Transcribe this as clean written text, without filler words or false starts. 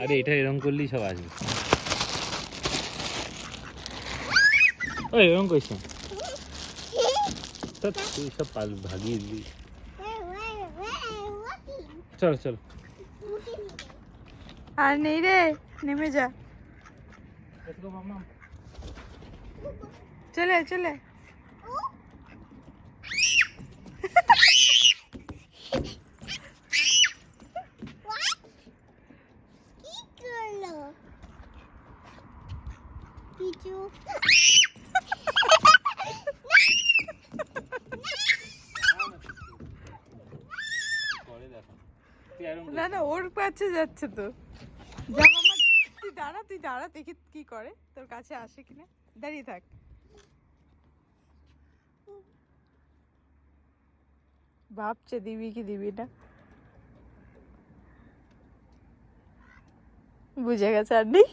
আরে এটা এরকম করলেই সব আসবে। ওই এরকম করিস না। তুই সব ভাগিয়ে দিবি। চল চল। আর নেই রে, নেমে যা, চলে চলে। না না, ওর কাছে যাচ্ছে তো। যা মামা, তুই দাঁড়া দেখি কি করে, তোর কাছে আসে কিনা। দাঁড়িয়ে থাক। ভাবছে দিবি কি দিবি না, বুঝে গেছে আর নেই।